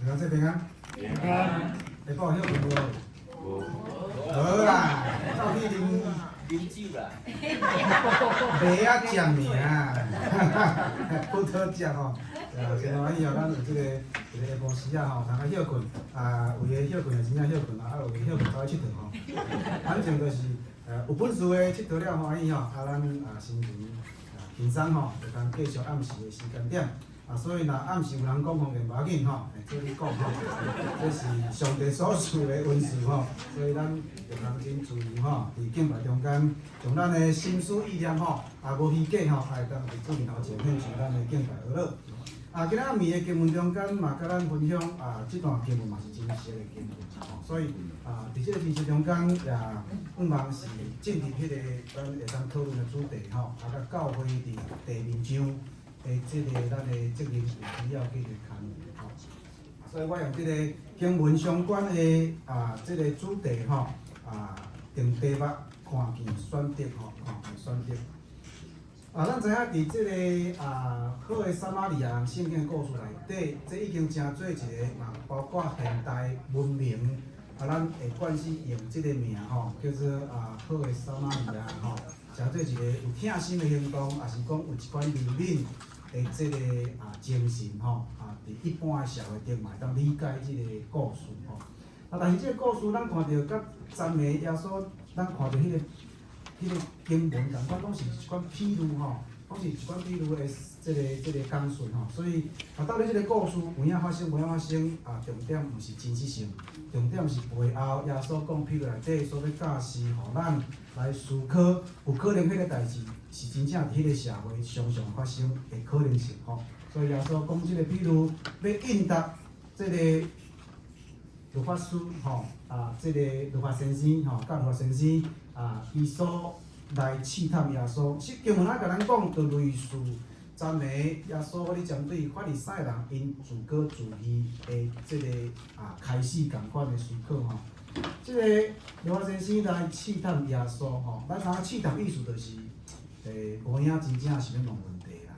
大家这平安。平安。下晡休困无？无啦，走去啉酒啦。袂啊食尔，不讨食吼。真欢喜哦，咱有这个下晡时啊吼，通个休困有诶休困就真正休困有诶休困走去佚佗吼。反正就是有本事诶佚佗了欢喜吼，咱心情轻松吼，就当继续暗时诶时间点。所以若暗时有人讲方言无要紧吼，做你讲吼，这是上帝所赐的恩赐吼，所以咱就当真自由吼，伫敬拜中间，将咱的心思意念吼，无虚假吼，会当伫主面头前献上咱的敬拜而乐。今仔暝的经文中间嘛，甲咱分享这段经文嘛是真实的经文吼，所以伫这个真实中间也毋茫是正伫迄个咱会当讨论的主题吼，甲教会伫地面上。即个咱的责任有需要继续看吼，所以我用即个经文相关的即个主题吼定题目看见选择吼，看见选择。咱知影伫即个好的撒玛利亚人圣经故事内底，这已经成做一个包括现代文明咱会惯势用即个名吼，叫做好的撒玛利亚人吼，成做一个有疼心的行动，也是讲有一款怜悯。即个精神吼伫一般的社会中嘛，当理解即个故事吼。但是即个故事，咱看到甲赞美耶稣，咱看到迄个经文同款，拢是一款譬喻吼，拢是一款譬喻的即个讲述吼。所以到底即个故事有影发生，无影发生重点毋是真实性，重点是背后耶稣讲譬喻内底所要教示，互咱来思考，有可能迄个代志。是真正伫迄个社会常常发生的可能性吼，所以耶稣讲即个比如要应答即个律法师吼即个律法先生吼，甲律法先生伊所来试探耶稣。经文甲咱讲，就类似赞美耶稣，你针对法利赛人因自歌自义的即个开始共款的思考吼。即个律法先生来试探耶稣吼，咱知影试探意思就是。无影真正是要问问题啦，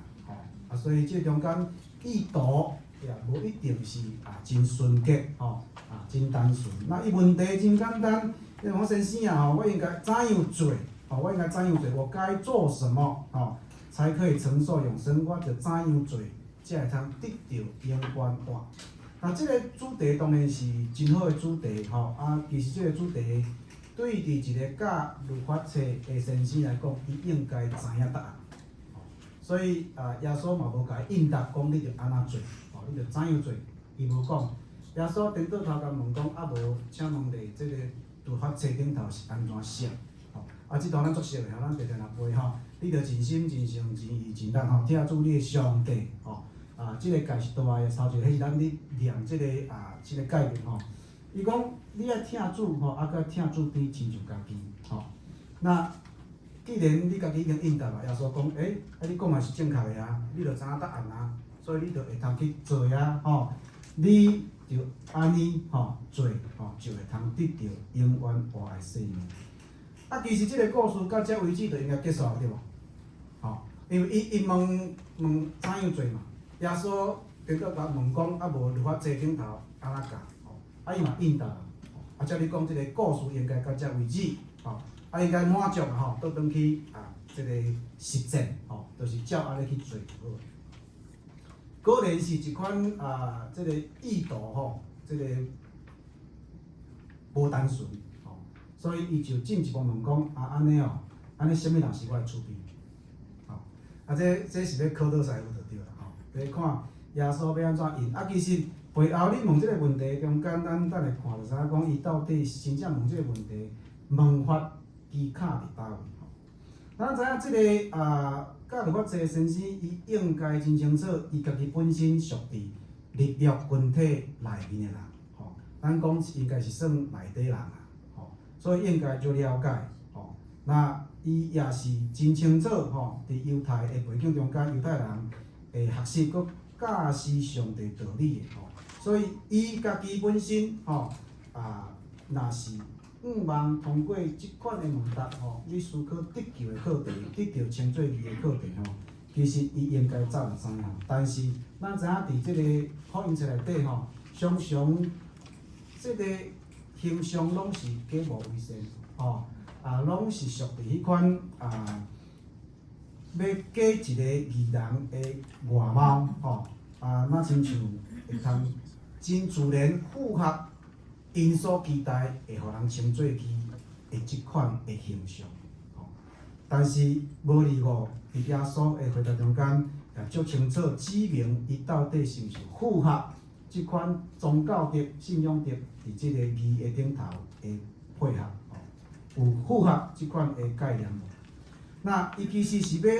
吼所以这中间意图也无一定是真纯洁吼真单纯。那伊问题真简单，我先生吼，我应该怎样做？我应该怎样做？我该做什么？才可以承受永生？我就怎样做，才会通得到永远活？这个主题当然是真好的主题吼其实这个主题。对伫一个教律法册的先生来讲，伊应该知影答案。所以耶稣嘛无甲伊应答，讲你着安怎做，你着怎样做，伊无讲。耶稣颠倒头甲问讲，无，请问咧，即个律法册顶头是安怎写？即段咱作熟的，咱常常来背吼。你着尽心、尽性、尽意、尽力听主你的上帝即个界是大个，头一个迄是咱咧念即个即个概念吼。伊讲，你爱听主吼，佮听主比亲像家己吼。那既然你家己已经应答啦，耶稣讲，你讲也是正确的你着知影答案所以你着会通去做吼。你着安尼做就会通得到永远活的生命。其实即个故事到这为止就应该结束了，对无？因为伊问怎样做嘛？耶稣颠倒甲问讲，无律法册顶头安怎教？伊嘛应答照你讲，即个故事应该到遮为止应该满足倒转去即个实践就是照安尼去做就好。果然是一款即个意图即个无单纯所以伊就进一步问讲安尼安尼什么人是我的厝边这是要考倒师傅就对啦要看耶稣要安怎应其实。背后你问即个问题中间，咱等下看就知影讲伊到底是真正问即个问题，问法基卡伫倒位咱知影即个教律法册先生，伊应该真清楚，伊家己本身属伫律约群体内面的人咱讲应该是算内底人所以应该就了解那伊也是真清楚伫犹太的背景中间，犹太人会学习佮教示上帝道理的所以，伊家己本身若是望通过即款的问答你思考得救的课题，得到称做义的课题其实伊应该早就知影。但是，咱知影伫即个福音册内底常常即个形象拢是假冒伪善，拢是属于迄款要假一个艺人的外貌，那亲像会通真自然符合因所期待，会互人称做伊的即款的形象。但是无例外，伫耶稣的回答中间，也足清楚指明伊到底是毋是符合即款宗教的信仰的伫即个义的顶头的配合，有符合即款的概念无？那伊其实是要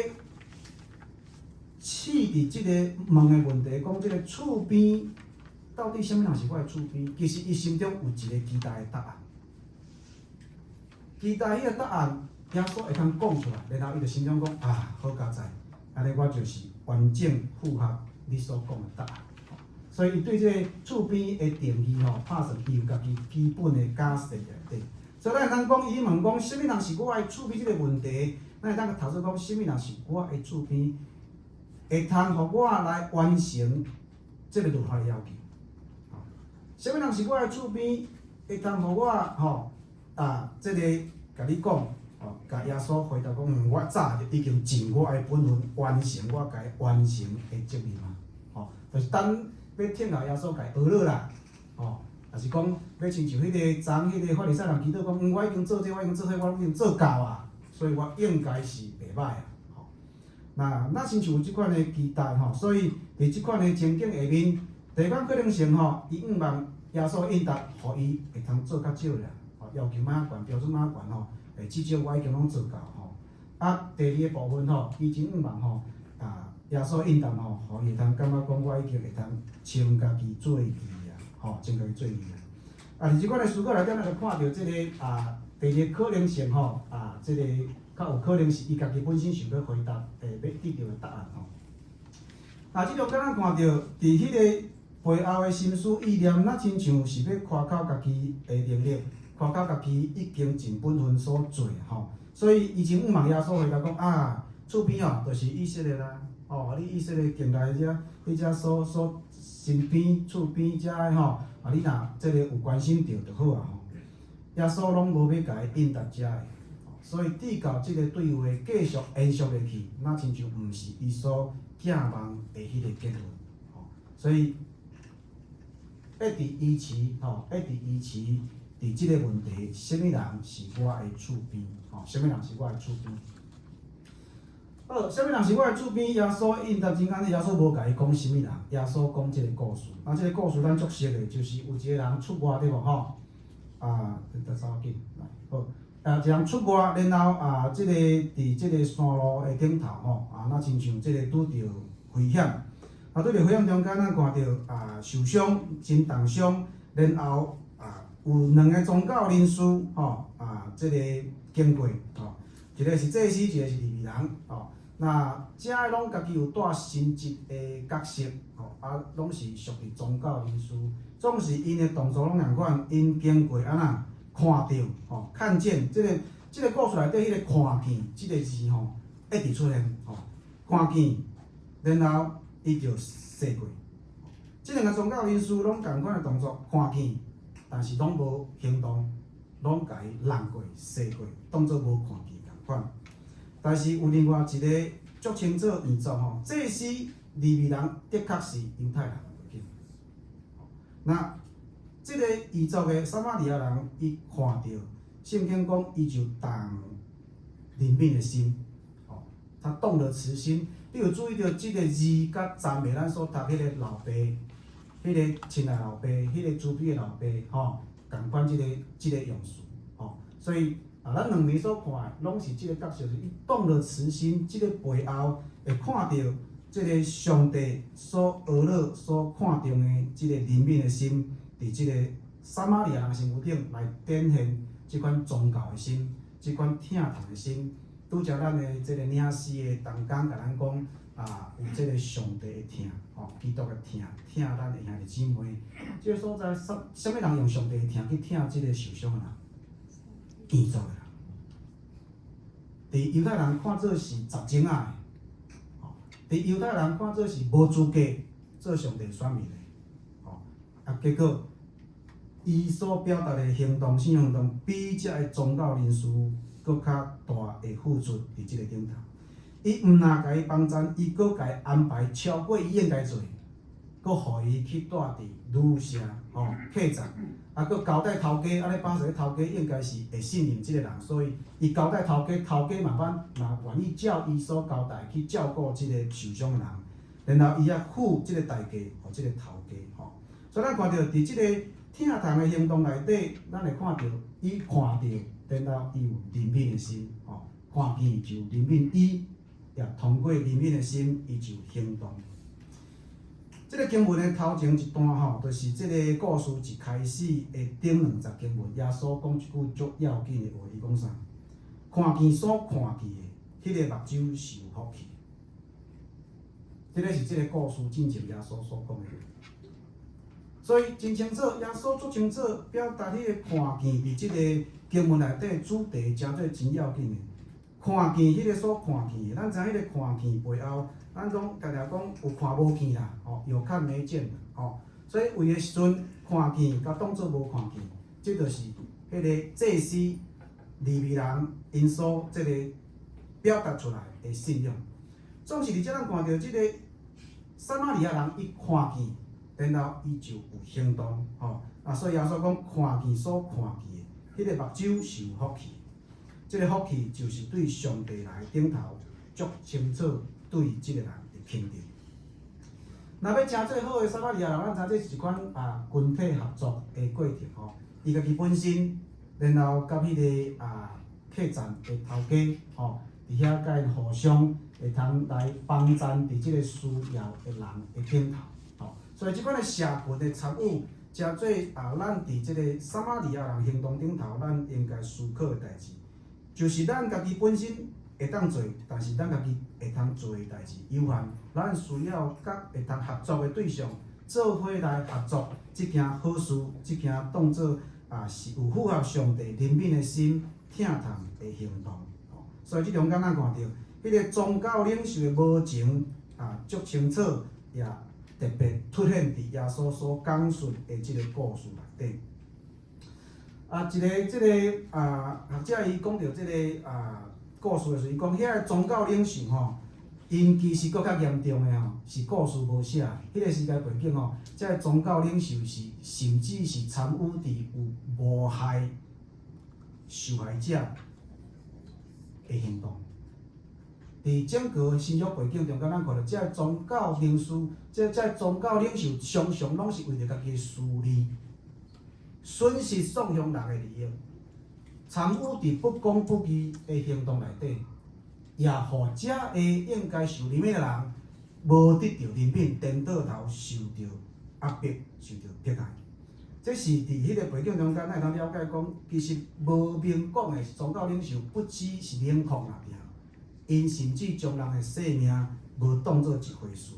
试伫即个问的问题，讲即个厝边到底什么人是我的厝边？其实伊心中有一个期待的答案，期待迄个答案。耶稣会通讲出来，然后伊就心中讲好佳哉，安尼我就是完整符合你所讲的答案。所以伊对这个厝边的定义拍算伊有家己基本的假设内底。所以咱会当讲，伊问讲，什么人是我的厝边？这个问题，咱会当头先讲，什么人是我的厝边，会通互我来完成这个律法的要求。什么人是我的厝边，会通互我这个甲你讲。甲耶稣回答讲，我早就已经尽我的本分，完成我该完成的责任嘛。就是等要听候耶稣甲伊学了啦。也是讲要亲像迄个昨迄个法利赛人祈祷讲，我已经做这，我已经做迄，我已经做够啊，所以我应该是袂歹啊。那亲像有即款的期待所以伫即款的情景下面，第一款可能性伊毋望耶稣应答，互伊会通做较少啦。要求哪悬，标准哪悬至少我已经拢做到第二个部分伊真毋望耶稣应答互伊会通感觉讲我已经会通称家己做义啊，称家己做义啊。伫即款的思考内底，咱就看到即个第二个可能性即个较有可能是伊家己本身想要回答要得到的答案即中间咱看到伫迄个背后的心思意念，咱亲像是要夸口家己的能力。夸口家己已经尽本分所做所以以前毋望耶稣回答讲厝边就是以色列啦，你以色列境内迄只所身边厝边遮的你若即个有关心到就好耶稣拢无要甲伊应答遮的，所以直到即个对话继续延续落去，那亲像毋是伊所寄望的迄个结论所以一直依持伫即个问题，什么人是我的厝边？什么人是我的厝边？什么人是我的厝边？耶稣应答真简单，耶稣无甲伊讲什么人，耶稣讲即个故事。即个故事咱足熟的，就是有一个人出外对无得稍紧来好。一个人出外，然后即个伫即个山路的顶头那亲像即个拄着危险，拄着危险中间，咱看到受伤真重伤，然后。有两个宗教人士即个经过一个是祭司，一个是利未人那遮个拢家己有带神职的角色拢是属于宗教人士，总是因的动作拢共款，因经过看到看见即个故事内底迄个看见即个字一直出现看见，然后伊就说过，即两个宗教人士拢共款的动作看见。但是拢无行动，拢甲伊让过、说过，当作无看见共款。但是有另外一个足清楚原则这是利未人的确是犹太人的背景。那这个异族的撒玛利亚人，伊看到圣经讲，伊就动怜悯的心，他动了慈心。你有注意到这个字甲赞美咱所读迄个老爸？迄个亲爱老爸，迄个慈悲的老爸，共款即个用词，所以咱两面所看的，拢是即个角色，就是伊动了慈心，即个背后会看到即个上帝所学了、所看重的即个怜悯的心，伫即个撒玛利亚人身躯顶来展现即款宗教的心，即款疼痛的心。拄则咱的即个领诗的同工甲咱讲。有即个上帝的疼，基督的疼咱的兄弟姊妹。即个所在，什么人用上帝的疼去疼即个受伤的人？异族的人。伫犹太人看做是杂种仔的，伫犹太人看做是无资格做上帝选民的，结果伊所表达的行动性行动，比遮个宗教人士搁较大的付出伫即个顶头。伊毋但甲伊帮赞，伊搁甲伊安排超过伊应该做，搁互伊去住伫旅社客栈，搁交代头家，安尼帮助头家应该是会信任即个人，所以伊交代头家，头家慢慢若愿意照伊所交代去照顾即个受伤的人，然后伊也付即个代价互即个头家所以咱看到伫即个疼痛的行动内底，咱会看到伊看到，然后伊有怜悯的心看见就怜悯伊。也通过怜悯的心，伊就行动。这个经文的头前一段就是这个故事一开始的顶20经文，耶稣讲一句足要紧的话，伊讲啥？看见所看见的，迄个目睭是有福气。这个是这个故事进前耶稣所讲的。所以真清楚，耶稣足清楚表达迄个看见伫这个经文内底主题，真做真要紧的。看见迄个所看见的，咱知影迄个看见背后，咱总常常讲有看无见啦，有看没见啦，所以有诶时阵看见甲当作无看见，即就是迄个祭司利未人因所即个表达出来诶信仰。总是伫遮咱看到即个撒玛利亚人伊看见，然后伊就有行动，所以耶稣讲看见所看见的，迄个目睭是有福气。即个福气就是对上帝来顶头足清楚对即个人的肯定。若要诚做好的撒玛利亚人，咱知这是一款群体合作的过程伊家己本身，然后甲迄个客栈的头家伫遐甲因互相会通来帮赞伫即个需要的人的顶头所以即款的社群的参与，诚做咱伫即个撒玛利亚人行动顶头，咱应该思考的代志。就是咱家己本身会当做，但是咱家己会通做的代志有限，咱需要甲会通合作的对象做伙来合作，即件好事，即件当作是有符合上帝怜悯的心、疼痛的行动。所以即中间咱看到，迄个宗教领袖的无情足清楚，也特别凸显伫耶稣所讲述的即个故事内底。即个学者伊讲到即个故事的时候，伊讲遐个宗教领袖因其实搁较严重的是故事无写。迄个时代背景即个宗教领袖是甚至是参与伫有谋害受害者的行动。伫整个新约背景中间，咱看到即个宗教领袖，即个宗教领袖常常拢是为着家己的私利。损失双方人的利益，参与伫不公不义的行动内底，也互遮个应该受怜悯的人无得到怜悯，颠倒头受到压迫，受到迫害。这是伫迄个背景中间，咱会通了解讲，其实无明讲的宗教领袖不只是冷酷那条，因甚至将人的性命无当作一回事。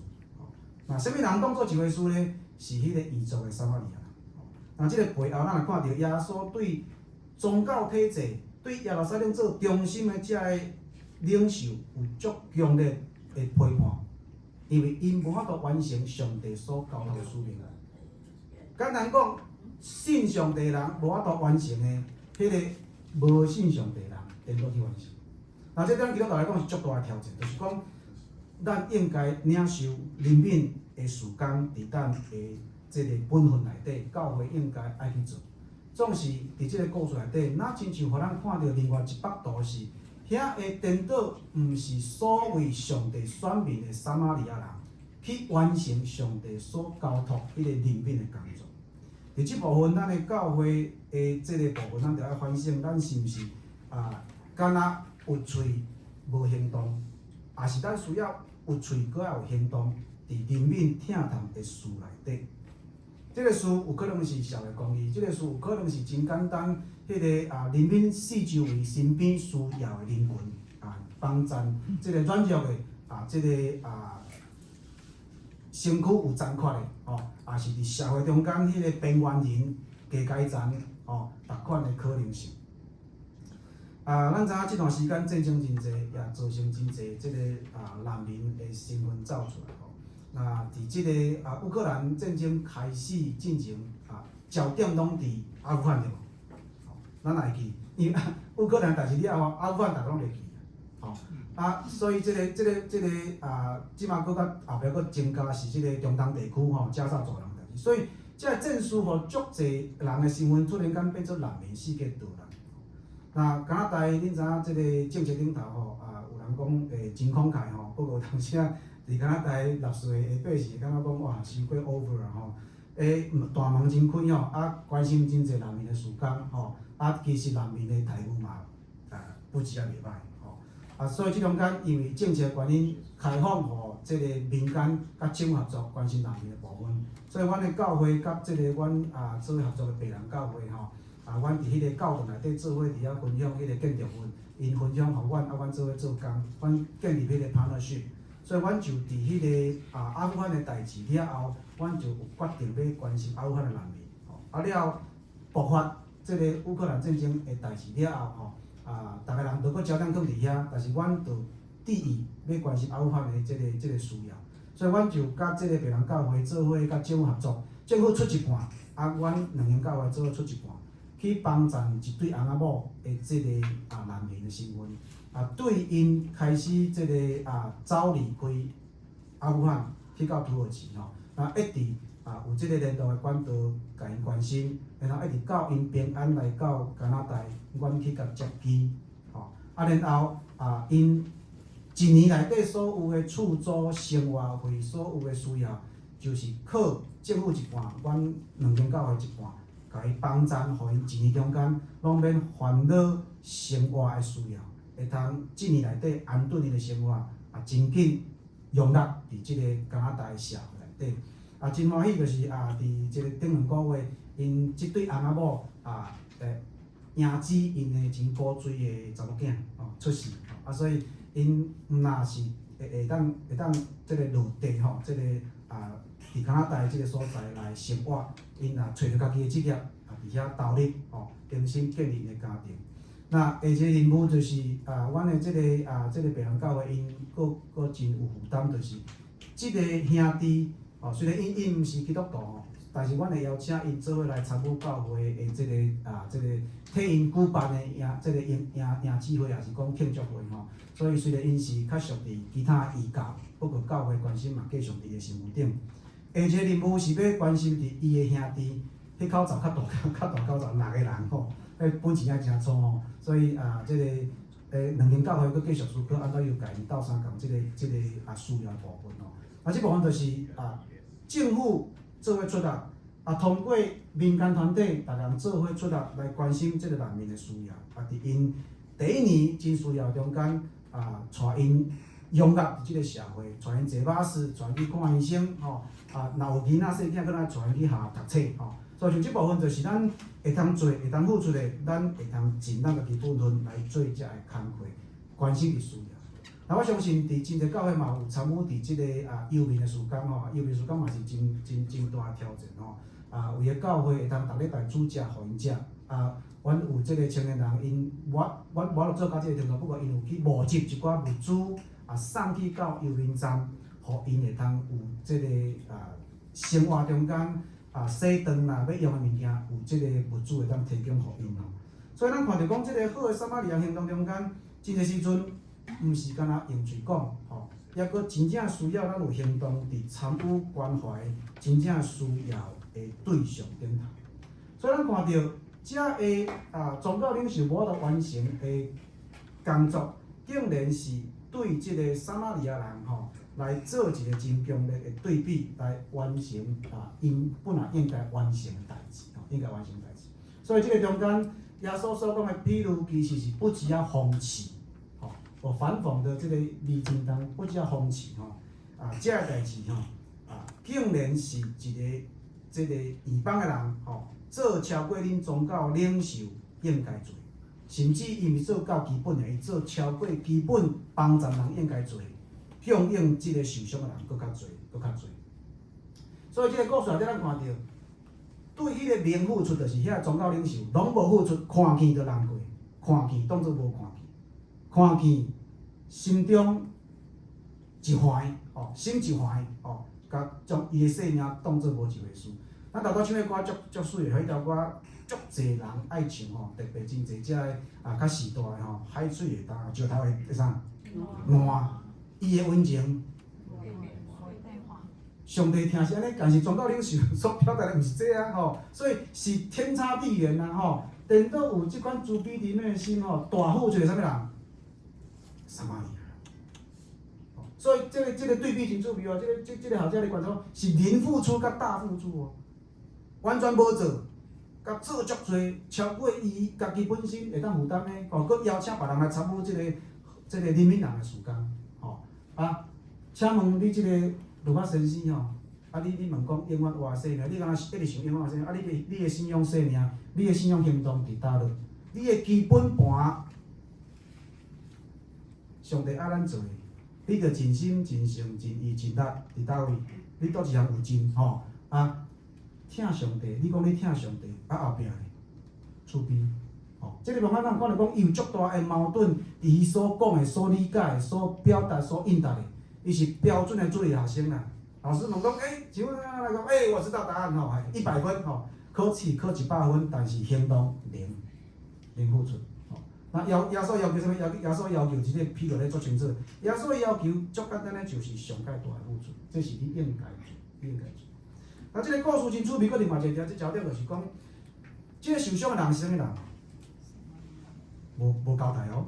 那什么人当作一回事呢？是迄个异族的撒玛利亚。即个背后，咱会看到耶稣对宗教体制、对耶路撒冷做中心的遮个领袖有足强烈的批判，因为因无法度完成上帝所交托的使命。简单讲，信上帝的人无法度完成的，迄个无信上帝的人颠倒去完成。那这对基督徒来讲是足大的挑战，就是讲，咱应该领受怜悯的事工，伫咱的即个本分内底，教会应该爱去做。总是伫即个故事内底，那亲像互咱看到另外一幅图是，遐会颠倒，毋是所谓上帝选民的撒玛利亚人，去完成上帝所交托迄个怜悯的工作。伫即部分，咱的教会的即个部分，咱着爱反省，咱是毋是敢若有喙无行动，也是咱需要有喙搁要有行动，伫怜悯疼痛的事内底。这个事有可能是社会公益，这个事有可能是真简单，迄个怜悯四周围身边需要的人群帮赞，这个软弱的这个身躯有残缺的也是伫社会中间迄个边缘人、加阶层逐款的可能性。咱知影这段时间战争真济，也造成真济即个难民的身份走出来那伫即个乌克兰战争开始进行焦点拢伫阿富汗对无？咱会记，因为乌克兰代志了后，阿富汗大家拢袂记所以即马搁较后壁搁增加是即个中东地区加沙走廊代志，所以即个战事足侪人的身份突然间变做难民世界倒来。那加拿大，恁知影即个政策顶头有人讲真慷慨不过当时伫加拿大纳税下尾是感觉讲哇，伤过 over 大门真开关心真侪难民的事工其实难民的待遇嘛不止袂歹所以即中间因为政策原因开放互即个民间甲政府合作关心难民的部分，所以阮的教会甲即个阮做伙合作的白人教会阮伫迄个教堂内底做伙伫遐分享迄个建筑物，因分享互阮阮做伙做工，阮建立迄个 partnership。所以，阮就伫迄个阿富汗的代志了后，阮就有决定要关心阿富汗的难民。了后爆发即个乌克兰战争的代志了后，逐个人都搁焦点放伫遐，但是阮就第一要关心阿富汗的即个需要。所以，阮就甲即个白人教会做伙甲政府合作，政府出一半，阮两间教会做伙出一半，去帮助一对翁仔某的即个难民的身份。对因开始即个走离开阿富汗去到土耳其一直有即个联络的管道，甲因关心，然后一直到因平安来到加拿大，阮去甲接机然后因一年内底所有的厝租、生活费所有的需要，就是靠政府一半，阮两间教会一半，甲伊帮衬，互因一年中间拢免烦恼生活的需要。会通一年内底安顿伊的生活，真紧融入伫即个加拿大的社会内底。真欢喜就是伫即个顶两个月，因即对翁仔某赢子因的真古锥的查某囝出世所以因毋若是会当即个落地即个伫加拿大即个所在来生活，因找着家己的职业伫遐投入重新建立因的家庭。那下一个任务就是，阮的即个白人教会因佫真有负担，就是即个兄弟虽然因毋是基督徒但是阮会邀请因做伙来参与教会的即个替因举办的即个迎姊会，也是讲庆祝会所以虽然因是较属伫其他异教，不过教会关心嘛继续伫伊的身份顶。下一个任务是要关心伫伊的兄弟，迄口罩较大口罩6个人本钱也真粗所以即个两间教会佫继续思考安怎又甲因斗相共即个需要的部分即部分就是政府做伙出力通过民间团体，逐人做伙出力来关心即个难民的需要伫因第一年真需要中间带因融入即个社会，带因坐巴士，带因去看医生若有囡仔细囝，佫来带因去学读册所以像即部分就是咱会通做、会通付出的，咱会通尽咱家己本分来做遮个工课，关心伊需要。那我相信伫真侪教会嘛有参与伫即个幼民的事工幼民事工嘛是真大的挑战有诶教会会通逐礼拜煮食互因食阮有即个青年人因我著做到即个程度，不过因有去募集一寡物资送去到幼民站，互因会通有即个生活中间。洗肠啦，要用的物件有即个物资会当提供互因所以咱看到讲，即个好的撒玛利亚行动中间，真侪时阵毋是干那用嘴讲抑佫真正需要咱有行动伫参与关怀真正需要的对象顶头。所以咱看到遮个宗教领袖无法完成的工作，竟然是对即个撒玛利亚人来做一个真强烈的对比，来完成因本来应该完成的代志所以这个中间，耶稣所讲的譬如，其实是不只要讽刺反讽的这个例证中，不只要讽刺这个代志竟然是一个这个异邦的人做超过恁宗教领袖应该做，甚至伊毋做到基本的，伊做超过基本帮助人应该做。响应即个受伤的人佫较侪。所以即个故事内底咱看到，对迄个零付出，就是遐宗教领袖拢无付出，看见就难过，看见当作无看见，看见心中一怀心一怀甲将伊的性命当做无一回事。咱头拄唱的歌足水的，迄条歌足侪人爱唱吼，特别真侪只个较时代的吼，海水的当石头的啥烂，伊的温情。上帝听是安尼，但是传道领袖所表达的毋是这啊吼，所以是天差地远呐吼。颠倒有即款慈悲怜悯的心吼，大好就是啥物人？撒玛利亚。所以这个对比真趣味哦，这个后者咧观众是零付出甲大付出哦，完全无做，甲做足多，超过伊家己本身会当负担的，哦，佮邀请别人来参与这个怜悯人的事工，吼啊，请问你这个如法先生吼，啊你问讲永远活生命，你敢若一直想永远活生命，啊你的信仰生命，你的信仰行动伫倒落？你的基本盘，上帝爱咱做的。你着尽心、尽性、尽意、尽力伫倒位？你倒一项有尽吼啊？听上帝，你讲你听上帝，啊后壁咧慈悲吼。这个慢慢咱看着讲，伊有足大的矛盾，伊所讲的、所理解的、所表达、所应答的，伊是标准的主义学生啦。老师问讲，请问来讲，我知道答案吼，100分吼，考试考100分，但是行动零付出。那耶稣要求啥物？耶稣要求即个披露咧足清楚。耶稣要求足简单咧，就是上界大的付出，这是你应该做。那即个故事真趣味，搁另外一条，即焦点就是讲，即个受伤的人是啥物人？无交代哦，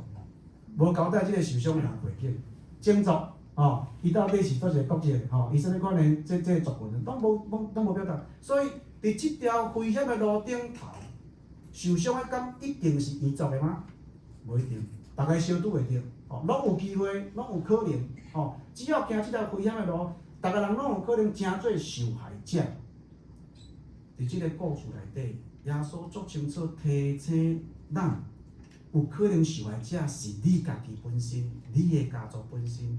无交代即个受伤的人背景、种族哦，伊到底是倒一个国籍的吼，伊啥物款的这个族群，拢无表达。所以伫即条危险的路顶头，受伤的敢一定是彝族的吗？无一定，大家相拄会着，吼，拢有机会，拢有可能，吼，只要行即条危险的路，大家人拢有可能成做受害者。伫即个故事内底，耶稣足清楚提醒咱，有可能受害者是你家己本身，你的家族本身。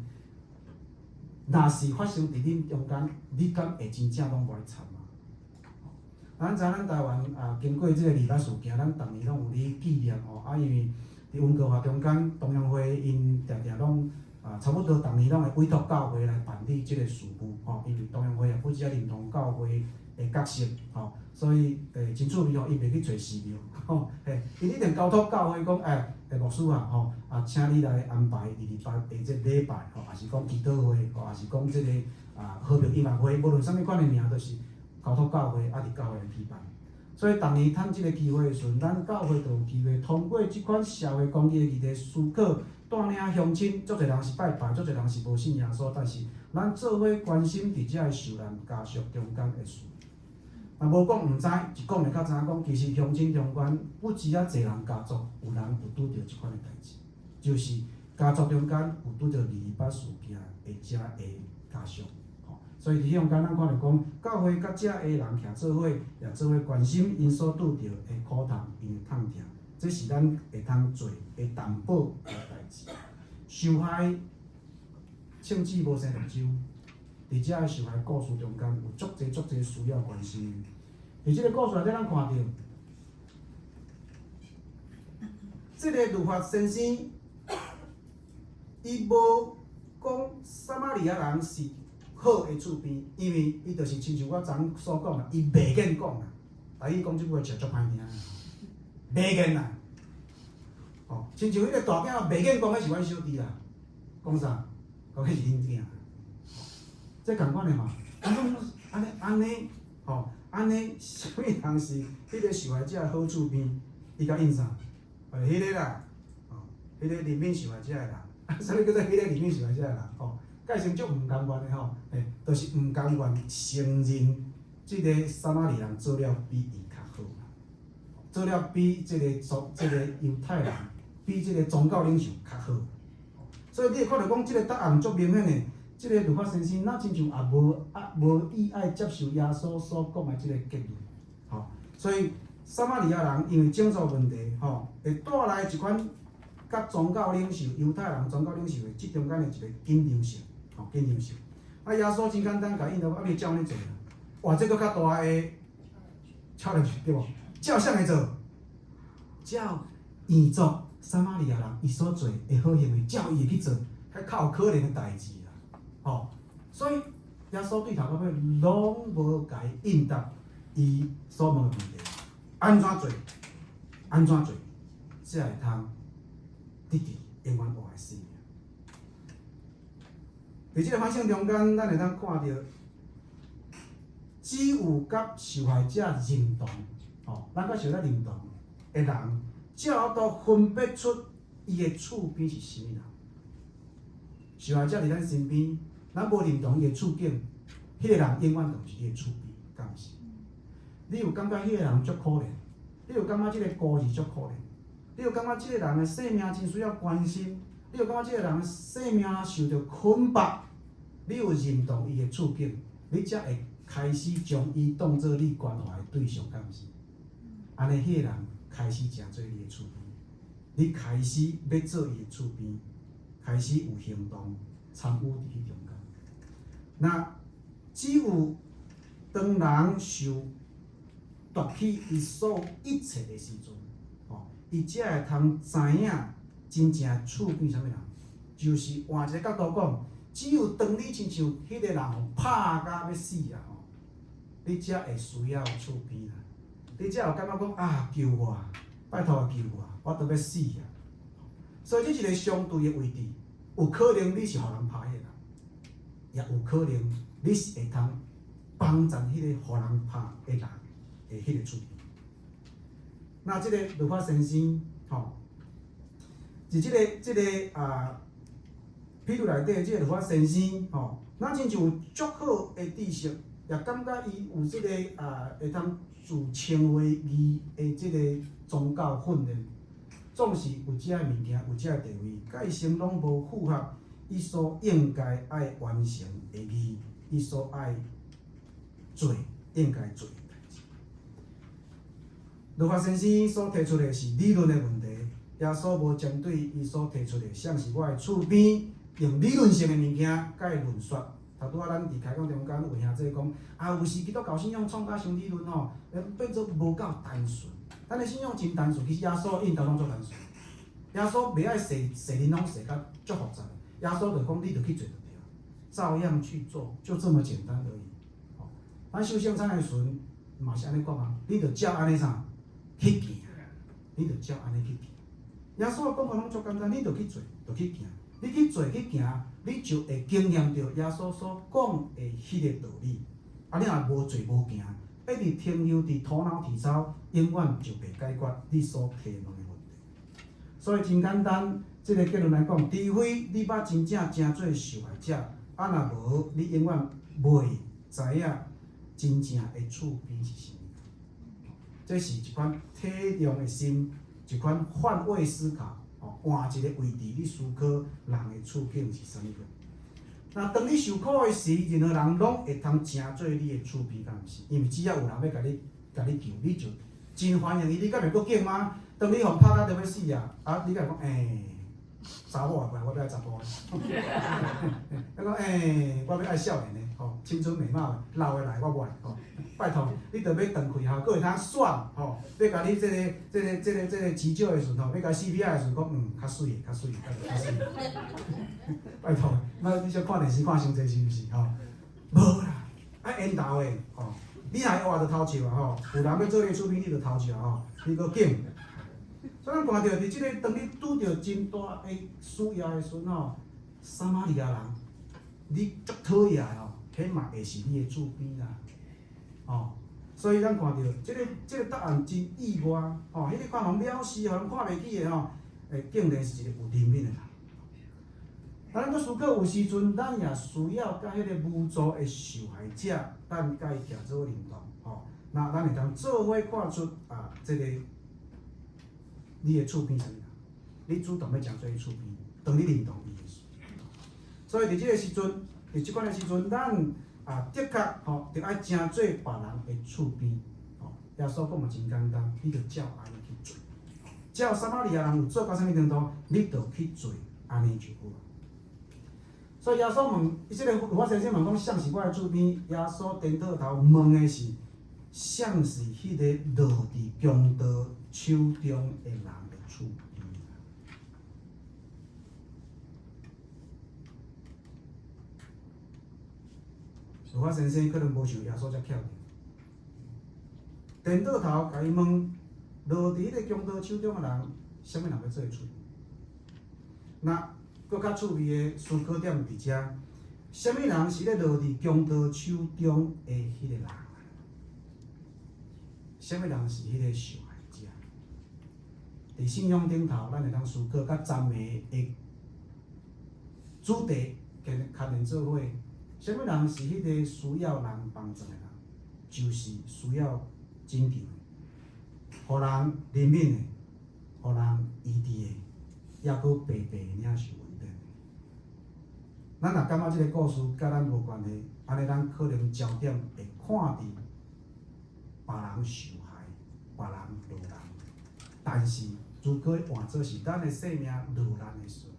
若是发生伫恁中间，你敢会真正拢袂惨吗？咱知咱台湾经过即个二八事件，咱逐年拢有咧纪念吼，因为伫温哥华中间东洋会因常常拢差不多逐年拢会委托教会来办理即个事务吼，因为东洋会也不只认同教会的角色吼，所以真趣味吼，伊袂去找寺庙吼，伊一定交托教会讲牧师吼请你来安排28的即礼拜吼，也是讲祈祷会吼，也是讲即个和平音乐会，无论啥物款的名，都是交托教会伫教会来举办。所以，逐年趁即个机会的时阵，咱教会就有机会通过即款社会公益的议题思考，带领乡亲，足侪人是拜拜，足侪人是无信耶稣，但是咱做伙关心伫遮个受难家属中间的事。若无讲毋知，一讲就较知影讲，其实乡亲中间不止啊，侪人家族有人有拄着即款的代志，就是家族中间有拄着228事件的遮个家属。所以伫迄空间，咱看着讲，教会甲遮个人徛做伙，也做伙关心因所拄着的苦痛、因的痛痛，这是咱会通做、会担保的代志。受害枪支无生同舟，伫遮个受害故事中间有足侪需要关心。伫即个故事内底，咱看到，即个律法先生，伊无讲撒玛利亚人是好的厝边，因为伊就是亲像我昨昏所讲啦，伊袂瘾讲啦。台语讲即句话实足歹听，袂瘾啦。哦，亲像迄个大囝袂瘾讲，迄是阮小弟啦。讲啥？讲迄是恁囝。这共款的嘛，安尼，吼，安尼，啥物人是迄个受害者的好厝边？伊甲应啥？迄个啦，哦，迄个怜悯受害者的人，啥物叫做迄个怜悯受害者的人？哦。介成足毋甘愿的吼，就是毋甘愿承认即个撒玛利亚人做了比伊较好啦，做了比即个犹太人、比即个宗教领袖较好。所以你会看到讲，即个答案足明显的，即个律法先生那亲像也无意爱接受耶稣所讲的即个结论，吼。所以撒玛利亚人因为种族问题，吼，会带来一款甲宗教领袖、犹太人宗教领袖的即中间的一个紧张性。紧张性。耶稣真简单，甲引导讲，你照安尼做啦。哇，这个较大的challenge对无？照啥会做？照异族撒玛利亚人伊所做的好行为，照伊会去做，较有可能的代志啦。所以耶稣对头到尾拢无甲伊应答伊所问的问题，安怎做？安怎做？才会通得到永远活的生命。伫即个反省中间，咱会当看到，只有甲受害者认同，咱甲受害者认同的人，才有法度分别出伊的厝边是啥物人。受害者伫咱身边，咱无认同伊的处境，迄个人永远就毋是伊的厝边，敢毋是？你有感觉迄个人足可怜？你有感觉即个故事足可怜？你有感觉即个人的生命真需要关心？你有感觉即个人的生命受到捆绑？你有认同伊的处境，你才会开始将伊当作你关怀的对象，敢毋是？安尼，迄个人开始成做你的厝边，你开始要做伊的厝边，开始有行动参与伫迄中间。那只有当人受夺去伊所有一切的时阵，伊才会通知影真正厝边啥物人。就是换一个角度讲，只有当你亲像迄个人拍甲要死啊，你才会需要厝边啦。你才有感觉讲啊，救我，拜托救我，我都要死啊！所以这一个相对的位置，有可能你是互人拍的人，也有可能你是会通帮助迄个互人拍的人的迄个厝边。那这个律法先生，是这个譬如内底这个律法先生，咱真正有足好的知识，也感觉伊有这个会通自称为义的这个宗教训练，总是有遮个物件，有遮个地位，甲伊生拢无符合伊所应该爱完成的义，伊所爱做应该做的代志。律法先生所提出的是理论的问题，耶稣无针对伊所提出的像是我的厝边，用理论性的物件甲伊论说。拄仔咱伫开讲中间有兄弟讲，有时基督教信仰创甲伤理论变做无够单纯。咱的信仰真单纯，其实耶稣引导拢足单纯。耶稣袂爱设恁拢设甲足复杂。耶稣就讲，你就去做就对了，照样去做，就这么简单而已。咱修圣餐的时阵嘛是安尼讲啊，你就照安尼啥去行，你就照安尼去行。耶稣的讲法拢足简单，你就去做，就去行。你去做去行，你就会经验到耶稣所讲的迄个道理。你若无做无行，一直停留伫头脑体操，永远就袂解决你所提问的问题。所以真简单，这个结论来讲，除非你捌真正做受害者，若无，你永远袂知影真正的厝边是啥物。这是一款体谅的心，一款换位思考。换一个位置，你思考人的处境是啥物款。那当你受苦的时，任何人拢会通成做你的厝边，敢毋是？因为只要有人要甲你救，你就真欢迎伊。你敢袂阁紧吗？当你互拍到都要死啊！你甲伊讲查某过来，我要爱查甫的。伊讲我要爱少年的，青春美貌的，老的来我无爱。拜托，你着要断开阁会通选，要甲你这个急救的时阵，要甲 CPR 的时阵，讲较水的，较水。拜托，你小看电视看伤济是毋是？无啦，爱缘投的，你若会活着偷笑啊，有人要做你厝边，你着偷笑你阁紧。所以咱看到伫即个，当你拄着真大的需要的时阵撒玛利亚人，你足讨厌迄嘛会是你的厝边啦。所以咱看到这个答案真意外，迄个看人藐视，互人看袂起的竟然是一个有怜悯的人。咱搁思考有时阵，咱也需要甲迄个无助的受害者，咱甲伊徛做认同，那咱会当做伙看出这个你的厝边啥物人，你主动要行做伊厝边，当你认同伊的时。所以伫即个时阵，伫即款的时阵，咱的确着爱正做别人的厝边。耶稣讲嘛真简单，你着照安尼去做。照撒玛利亚人有做到啥物程度，你着去做安尼就好。所以耶稣问，即个律法先生问讲，像是我的厝边？耶稣颠倒头问的是，像是迄个落伫强盗手中的人的厝边。如法先生可能无像耶稣遮巧着。颠倒头甲伊问，落伫迄个强盗手中诶人，啥物人要做出？那搁较趣味诶思考点伫遮，啥物人是咧落伫强盗手中诶迄个人？啥物人是迄个受害者？伫信仰顶头，咱会当思考甲赞美诶主题，牵连做伙。啥物人是迄个需要人帮助诶人？就是需要拯救诶，互人怜悯诶，互人医治诶，抑搁白白领受恩典。咱若感觉即个故事甲咱无关系，安尼咱可能焦点会看伫别人受害、别人落难，但是如果换做是咱诶生命落难诶时阵，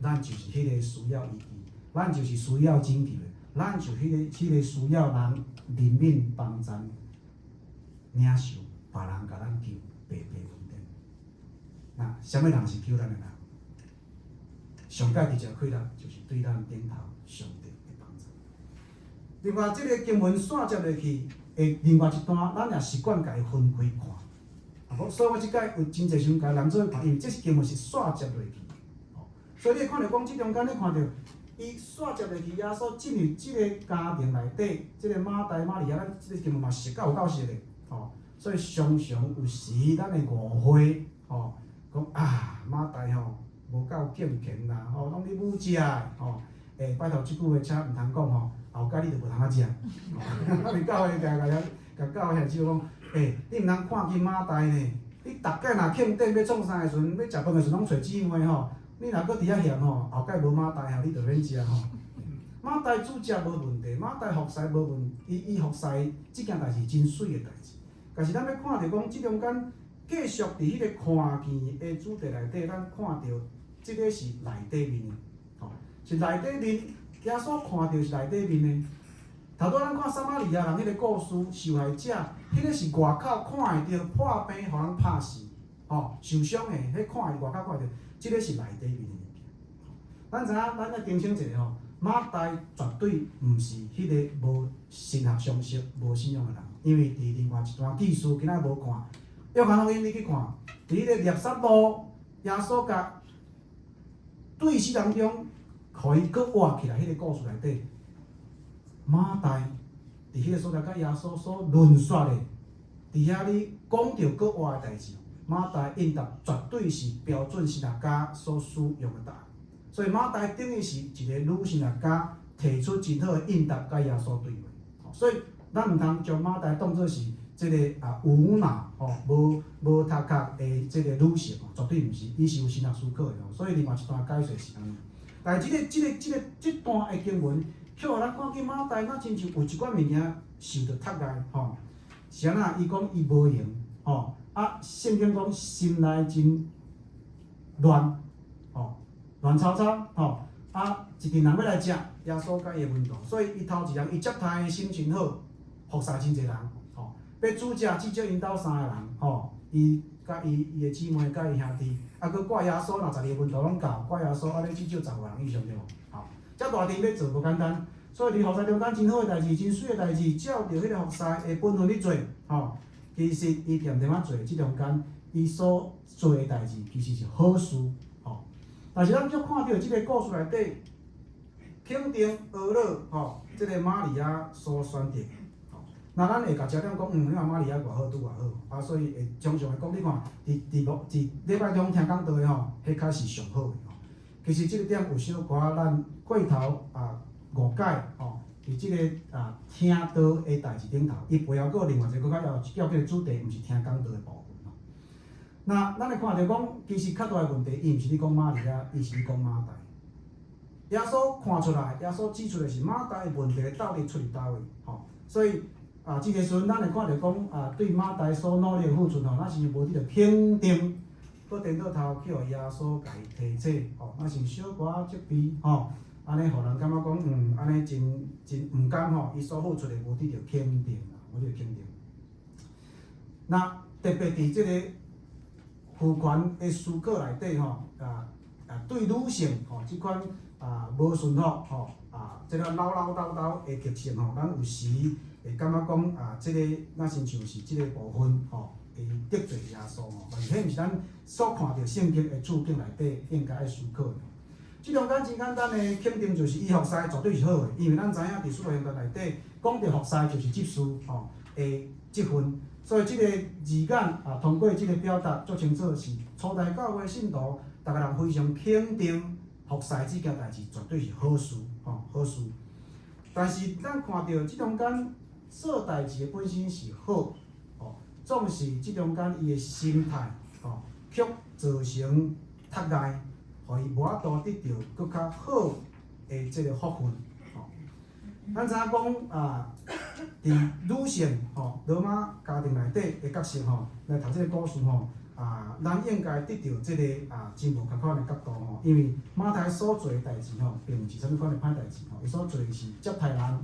咱就是迄个需要医治，咱就是需要拯救诶，咱就迄个需要人怜悯帮助，领受别人甲咱救白白恩典。那啥物人是救咱诶人？上界直接开咱就是对咱顶头上帝诶帮助。另外，即个经文线接落去诶，另外一段，咱也习惯甲伊分开看。啊，所以我即届有真侪想甲男做看，因为即经文是线接落去。所以你会看到讲，即中间你看到伊线接落去，耶稣进入即个家庭内底，即个马大、马利亚，咱即个经文嘛熟有够熟诶。所以常常有时咱会误会，讲啊马大无够敬虔啦，拢你母食诶，拜托即句话请毋通讲后盖你就无通食。因教会甲教会就讲，你毋通看见马大呢，你逐届若庆典要创啥诶时阵，要食饭诶时阵拢找姊妹你若搁伫遐嫌后盖无马大你就免食马大煮食无问题，马大服侍无问题，伊服侍即件代志真水诶代志。但是咱要看到讲，即中间继续伫迄个看见诶主题内底，咱看到即个是内底面诶，是内底面。耶稣看到是内底面诶。头拄咱看撒玛利亚人迄个故事，受害者，迄个是外口看会到破病，互人拍死，受伤诶，迄看会外口看会到，即个是内底面诶物件。咱知影，咱来澄清一下马大绝对毋是迄个无神学常识、无信仰诶人。因为伫另外一段记事，今仔无看，约翰福音你去看，伫迄个猎杀路，耶稣甲对死当中，互伊搁活起来，迄个故事内底，马大伫迄个所在甲耶稣所论说的，伫遐你讲着搁活的代志，马大应答绝对是标准神学家所使用的答案。所以马大等于是一个女神学家提出真好的应答，甲耶稣对话。所以咱毋通将马大当作是即个无脑无读壳的即个女性绝对毋是，伊是有神学思考的所以另外一段解说是安尼。但是即段的经文，许互咱看见马大，咱亲像有一寡物件受着窒碍是安那？伊讲伊无用圣经讲心内真乱乱糟糟一群人要来食耶稣甲伊的门徒，所以伊头一人伊接待心情好。服侍真侪人，要煮食至少因兜3个人，伊甲伊的姊妹甲伊兄弟，佫挂耶稣，若12个门徒拢到，挂耶稣安尼至少10个人以上对无？遮大阵要做无简单，所以伫服侍中间真好诶代志，真水诶代志，照着迄个服侍诶本分去做，其实伊点仔做，即中间伊所做诶代志其实是好事，但是咱则看到即个故事内底，肯定俄勒，即个玛利亚所选择。那咱会甲焦点讲，你看玛利亚偌好，拄偌好，所以会常常会讲，你看，伫礼拜中听讲道的迄较是上好的其实即个点有小可咱过头误解伫即个听道的代志顶头，伊背后佫有另外一个较要紧的主题，毋是听讲道的部分那咱会看到讲，其实较大的问题，伊毋是咧讲玛利亚，伊是咧讲马大。耶稣看出来，耶稣指出的是马大的问题到底出伫倒位，所以。即个时阵，咱会看到讲对马大所努力的付出咱是无伫着肯定，搁颠倒头去互耶稣家提醒，咱是小可责备，安尼互人感觉讲，安尼真毋甘伊所付出的无伫着肯定无伫着肯定。那特别伫即个父权的思考内底，对女性即款无顺服即个唠唠叨叨的特性咱有时会感觉讲即个咱亲像是即个部分会得罪耶稣但是迄毋是咱所看到圣经的处境内底应该爱思考的。即中间真简单的肯定就是伊服侍绝对是好的，因为咱知影伫使徒行传内底讲到服侍就是执事的职分，所以即个字眼通过即个表达足清楚是初代教会信徒，逐个人非常肯定服侍即件代志绝对是好事好事。但是咱看到即中间做代志的本身是好总是即中间伊的心态却造成窒碍。互伊无法度得到更较好的即个福分咱知影讲伫女性罗马家庭内底的角色来读即个故事咱应该得到即个真无共款的角度因为马太所做的代志并毋是啥物款的歹代志伊所做的是接待人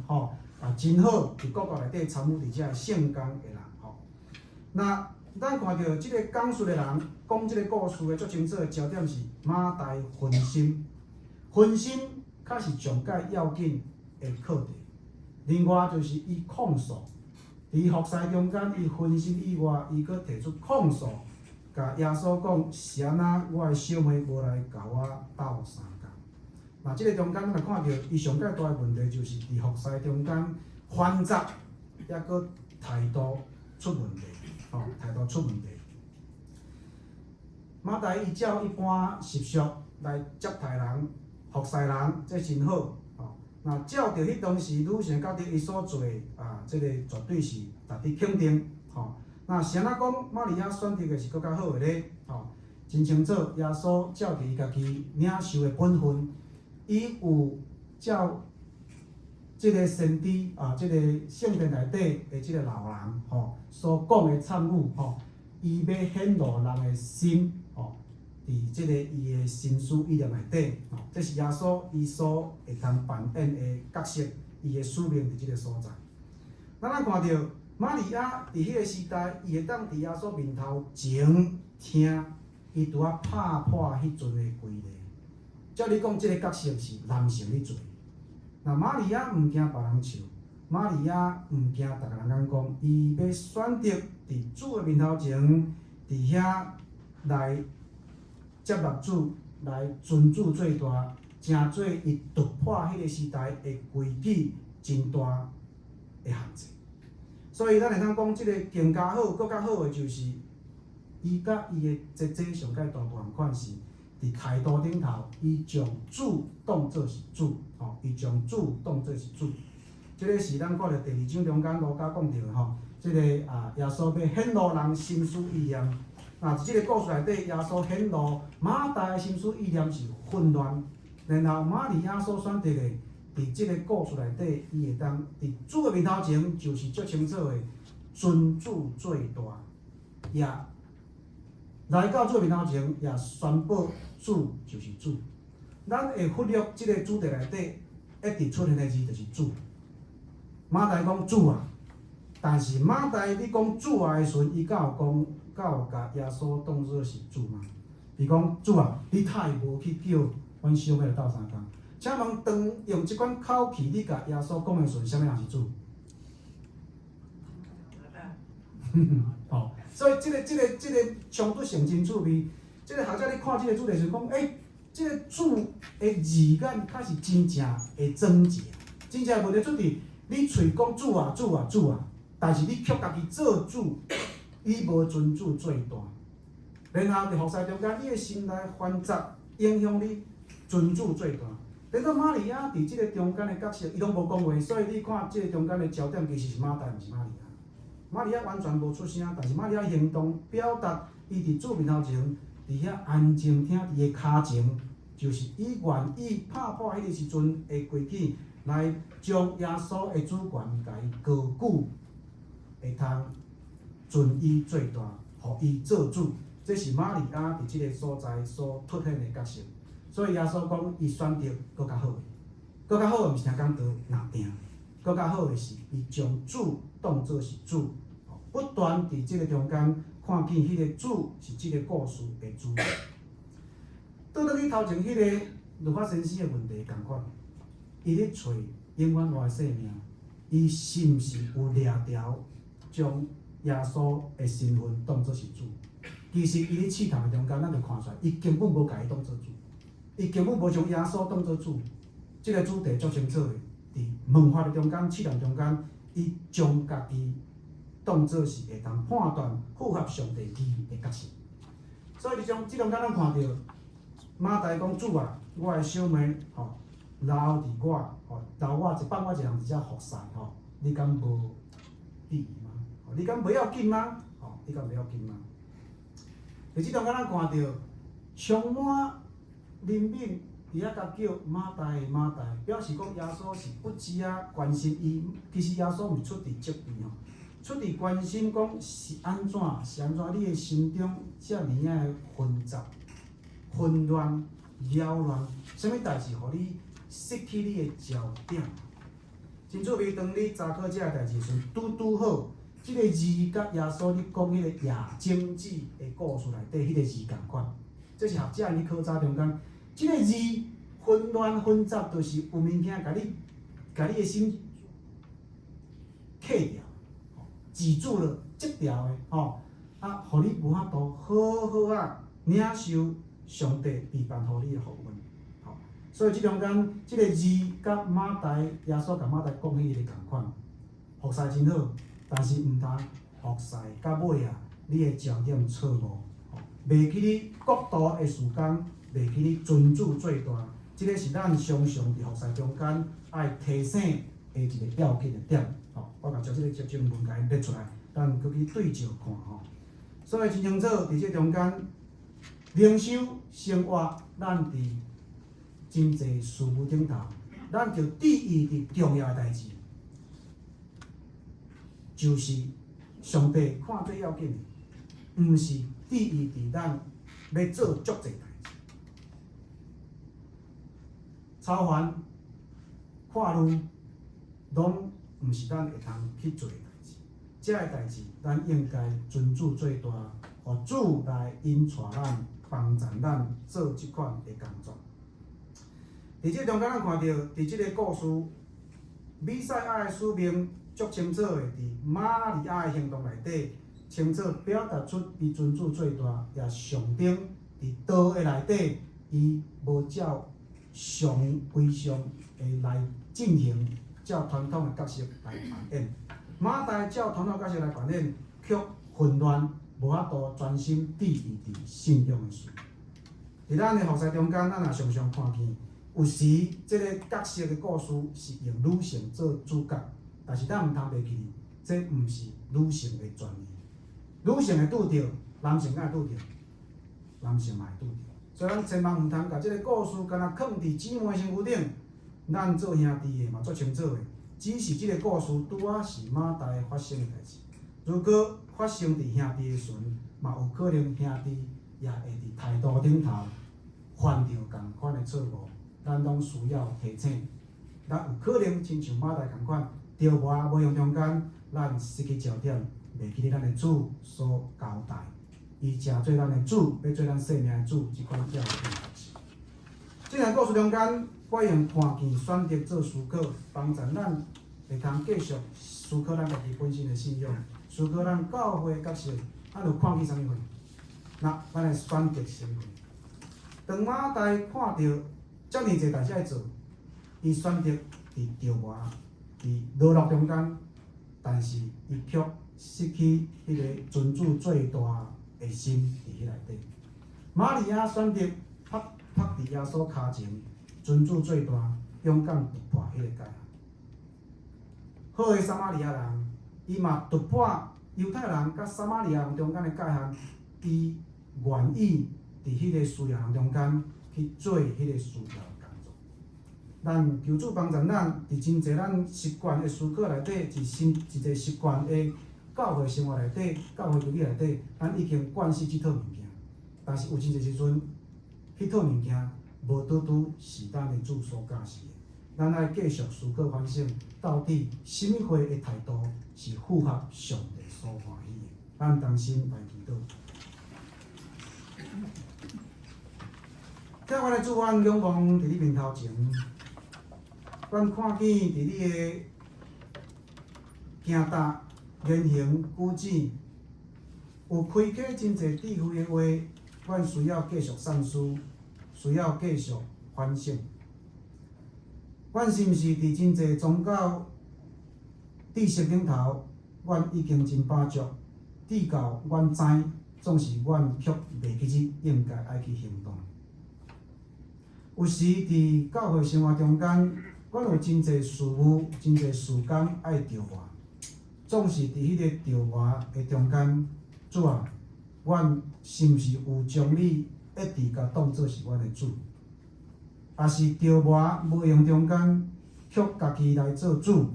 真好伫国国内底参与伫遮圣工的人那咱看到即个讲述的人讲即个故事的足清楚的焦点是马大分心，分心较是上界要紧的课题。另外就是伊控诉，伫服侍中间伊分心以外，伊佫提出控诉，甲耶稣讲是安怎我的小妹无来甲我斗相共。那即个中间咱来看到伊上界大的问题就是伫服侍中间反杂，抑佫态度出问题。态度出问题。马大伊照一般习俗来接待人、服侍人，这真好。那照着迄当时女性教弟伊所做这个绝对是值得肯定。那是安怎讲？玛利亚选择的是更较好的咧。真清楚，耶稣照着伊家己领受的本分，伊有照即个先知即个圣殿内底的即个老人所讲的参悟伊要显露人的心伫即个伊的心思意念内底这是耶稣伊所会通扮演的角色，伊的使命伫即个所在。咱看到玛利亚伫迄个时代，伊会当伫耶稣面头前听伊拄啊拍破迄阵的规例。照你讲，即个角色是男性咧做。那玛利亚毋惊别人笑，玛利亚毋惊逐个人讲，伊要选择伫主的面头前，伫遐来接纳主，来尊主做大，成做伊突破迄个时代的规矩真大的限制。所以咱会当讲，即个更加好、更较好的就是，伊甲伊的姐姐上界大同款是。伫态度顶头，伊将主当作是主，伊将主当作是主。即个是咱看到第2章中间路加讲到的即个耶稣要显露人心思意念。伫即个故事内底，耶稣显露马大的心思意念是混乱，然后玛利亚所选择的，伫即个故事内底，伊会当伫主的面头前，就是足清楚的尊主最大，也来到主面头前，也宣布主就是主。咱会忽略即个主题内底一直出现的字就是主。马大讲主啊，但是马大你讲主啊的时阵，伊敢有甲耶稣当作是主吗？伊讲主啊，你太无去叫阮小妹来斗相共。请问当用即款口气，你甲耶稣讲的时阵，啥物人是主？所以即个冲突性真趣味。即个学者咧看即个主题是讲，即个主的字眼较是真正会庄正，真正无得出伫你喙讲主啊主啊主啊，但是你却家己做主，你无尊主最大。然后伫服侍中间，你的心内烦杂影响你尊主最大。等到玛利亚伫即个中间的角色，伊拢无讲话，所以你看即个中间的焦点其实是马大，毋是玛利亚。玛利亚完全无出声，但是玛利亚行动表达，伊伫主面头前，伫遐安静听，伊的骹前，就是伊愿意拍破迄个时阵的规矩，来将耶稣的主权甲伊高举，会通尊伊最大，互伊做主。这是玛利亚伫即个所在所凸显的角色。所以耶稣讲，伊选择更较好的，更较好的毋是听讲道拿定。更较好的是，伊将主当作是主，不断伫即个中间看见迄个主是即个故事的主。倒转去头前迄个律法先生的问题共款，伊咧找永远活的生命，伊是毋是有掠条将耶稣的身份当作是主？其实伊咧试探的中间，咱就看出来，伊根本无甲伊当作主，伊根本无将耶稣当作主。即个主题足清楚的，伫问法的中间、试探中间，伊将家己当作是会当判断符合上帝义的角色。所以即中间咱看到马大讲主啊，我的小妹留伫我留我放我一人伫遮服侍你敢无意义吗？你敢袂要紧吗？你敢袂要紧吗？伫即中间咱看到充满怜悯，伫遐甲叫马大的马大，表示讲耶稣是不止啊关心伊，其实耶稣毋是出伫责备出伫关心讲是安怎，你的心中遮尔的混杂、混乱、扰乱，啥物代志，互你失去你的焦点？真趣味，当你查考遮个代志时，拄好，即个字甲耶稣你讲迄个夜精子的故事内底迄个字共款。这是学者因考察中间，即个字混乱混杂，就是有物件甲你的心刻掉。记住了，截掉的互你无法度好好啊领受上帝备办互你的福分。所以即中间，即个字甲马大耶稣甲马大讲迄个共款，服侍真好，但是毋通服侍到尾啊，你的焦点错误，袂记你国度的事工，袂记你尊主最大。即个是咱常常伫服侍中间爱提醒的一个要紧的点。我甲将即个节经文甲伊列出来，咱搁去对照看所以真清楚，伫即中间，灵修生活，咱伫真济事物顶头，咱就第一伫重要的代志，就是上帝看最要紧的，毋是第一伫咱要做足济代志，超凡、看路，拢毋是咱会通去做的代志。遮个代志，咱应该尊主最大，互主来引带咱、帮助咱做即款的工作。伫即中间，咱看到伫即个故事，弥赛亚的使命足清楚的，伫玛利亚的行动内底，清楚表达出伊尊主最大，也象征伫道的内底，伊无照规常的来进行，照传统的角色来扮演。马大照传统角色来扮演，却混乱，无法度专心致意伫信仰的事。伫咱的服侍中间，咱也常常看见。有时，即个角色的故事是用女性做主角，但是咱毋通袂记，这毋是女性的专利。女性会拄着，男性敢会拄着，男性嘛会拄着。所以咱千万毋通甲即个故事干那放伫姊妹身躯顶。咱做兄弟的嘛足清楚的，只是即个故事拄啊是马大发生的代志。如果发生伫兄弟的时阵，嘛有可能兄弟也会伫态度顶头犯着共款的错误。咱拢需要提醒，咱有可能亲像马大共款，着磨无用中间，咱失去焦点，袂记咧咱的主所交代，伊诚做咱的主，要做咱生命的主，即款要紧的代志。即个故事中间，我用看见选择做思考，帮助咱会通继续思考咱家己本身的信仰，思考咱教会的角色，咱就看见啥物货？那咱的选择身份。当马大看到遮尔济代志爱做，伊选择伫着磨、伫落落中间，但是伊却失去迄个尊主最大的心伫迄内底。玛利亚选择拍伫耶稣骹前，尊主最大，勇敢突破迄个界限。好的撒玛利亚人，伊嘛突破犹太人甲撒玛利亚人中间的界限，伊愿意伫迄个需要人中间去做迄个需要的工作。咱求主帮助咱，伫真济咱习惯的思考内底，一个习惯的教会生活内底、教会规矩内底，咱已经惯习即套物件。但是有真济时阵，迄套物件无拄拄是咱的主所教示的。咱爱继续思考反省，到底什么货的态度是符合上帝所欢喜的？咱同心来祈祷。听我的主，阮仰望伫你面头前，阮看见伫你的行达、言行举止，有开启真侪智慧的话，阮需要继续善思，需要继续反省。阮是毋是伫真侪宗教知识顶头，阮已经真饱足，至到阮知，总是阮却袂记起应该爱去行动。有时伫教会生活中间，阮有真侪事务、真侪事工爱调换，总是伫迄个调换的中间，主啊，阮是毋是有将你一直甲当作是阮的主？也是调换无用中间，却家己来做主，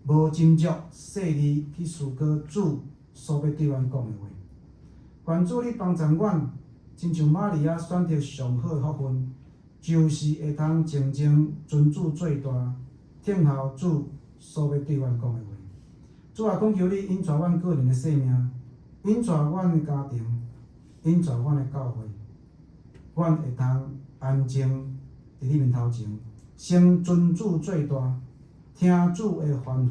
无斟酌细腻去思考主所要对阮讲的话。愿主你帮助阮，亲像玛利亚选择上好的福分，就是会通静静尊主做大，听候主所要对阮讲的话。主啊，恳求你引带阮个人的生命，引带阮的家庭，引带阮的教会。阮会通安静伫你面头前，先尊主做大，听主的吩咐，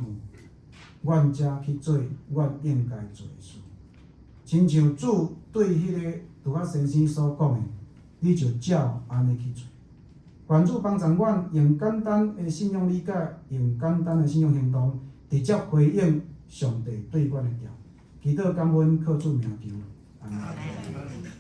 阮才去做阮应该做的事。亲像主对迄个拄仔先生所讲的，你就照安尼去做。愿主帮助阮用简单的信仰理解，用简单的信仰行动，直接回应上帝对阮的调。祈祷感恩，靠主名求，阿门。